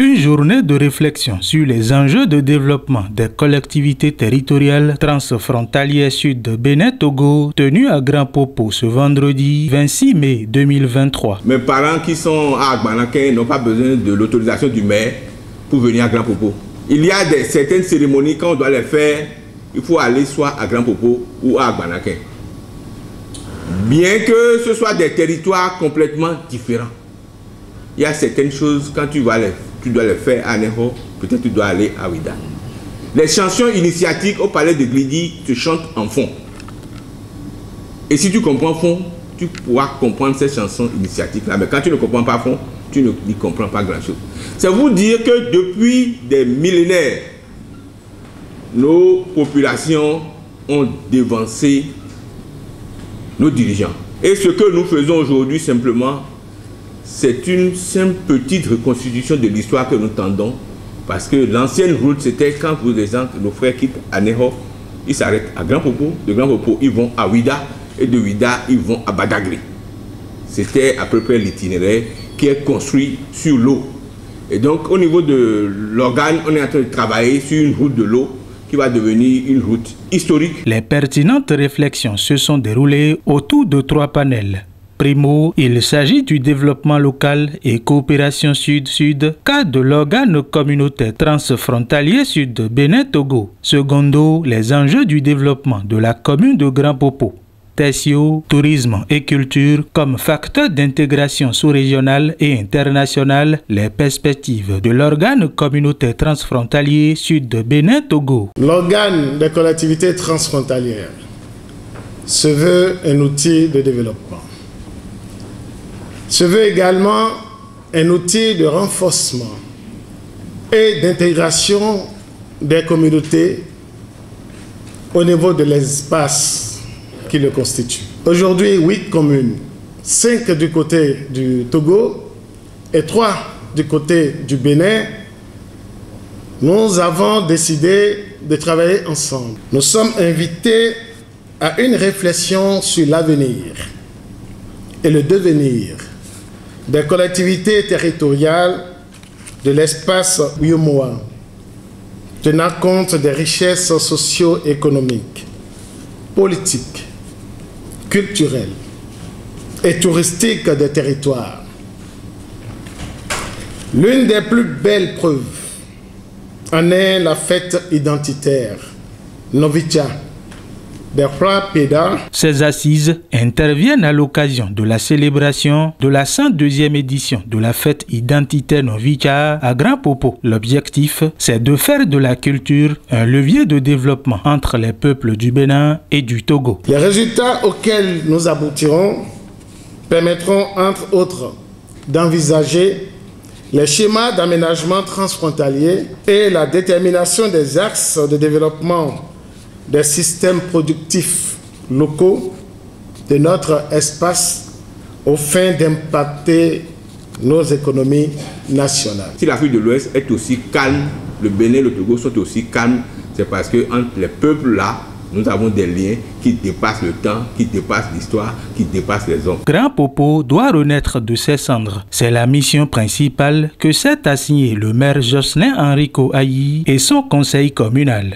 Une journée de réflexion sur les enjeux de développement des collectivités territoriales transfrontalières sud de Bénin-Togo, tenue à Grand Popo ce vendredi 26 mai 2023. Mes parents qui sont à Agbanaken n'ont pas besoin de l'autorisation du maire pour venir à Grand Popo. Il y a certaines cérémonies, quand on doit les faire, il faut aller soit à Grand Popo ou à Agbanaken. Bien que ce soit des territoires complètement différents, il y a certaines choses, quand tu dois les faire à Neho, peut-être tu dois aller à Ouida. Les chansons initiatiques au palais de Glidi se chantent en fond. Et si tu comprends fond, tu pourras comprendre ces chansons initiatiques-là. Mais quand tu ne comprends pas fond, tu n'y comprends pas grand-chose. C'est vous dire que depuis des millénaires, nos populations ont dévancé nos dirigeants. Et ce que nous faisons aujourd'hui simplement, c'est une simple petite reconstitution de l'histoire que nous tendons. Parce que l'ancienne route, c'était quand vous les gens, nos frères quittent à Neho, ils s'arrêtent à Grand Popo. De Grand Popo, ils vont à Ouida. Et de Ouida, ils vont à Badagry. C'était à peu près l'itinéraire qui est construit sur l'eau. Et donc, au niveau de l'organe, on est en train de travailler sur une route de l'eau qui va devenir une route historique. Les pertinentes réflexions se sont déroulées autour de 3 panels. Primo, il s'agit du développement local et coopération sud-sud, cas de l'organe communautaire transfrontalier sud de Bénin-Togo. Secondo, les enjeux du développement de la commune de Grand Popo. Tertio, tourisme et culture comme facteur d'intégration sous-régionale et internationale, les perspectives de l'organe communautaire transfrontalier sud de Bénin-Togo. L'organe des collectivités transfrontalières se veut un outil de développement. Se veut également un outil de renforcement et d'intégration des communautés au niveau de l'espace qui le constitue. Aujourd'hui, 8 communes, 5 du côté du Togo et 3 du côté du Bénin, nous avons décidé de travailler ensemble. Nous sommes invités à une réflexion sur l'avenir et le devenir des collectivités territoriales de l'espace Ouyomoa, tenant compte des richesses socio-économiques, politiques, culturelles et touristiques des territoires. L'une des plus belles preuves en est la fête identitaire Novicha des Peda. Ces assises interviennent à l'occasion de la célébration de la 102e édition de la fête identitaire Novicha à Grand Popo. L'objectif, c'est de faire de la culture un levier de développement entre les peuples du Bénin et du Togo. Les résultats auxquels nous aboutirons permettront, entre autres, d'envisager les schémas d'aménagement transfrontalier et la détermination des axes de développement des systèmes productifs locaux de notre espace aux fins d'impacter nos économies nationales. Si l'Afrique de l'Ouest est aussi calme, le Bénin et le Togo sont aussi calmes, c'est parce que entre les peuples là, nous avons des liens qui dépassent le temps, qui dépassent l'histoire, qui dépassent les hommes. Grand Popo doit renaître de ses cendres. C'est la mission principale que s'est assignée le maire Jocelyn Henrico Ayi et son conseil communal.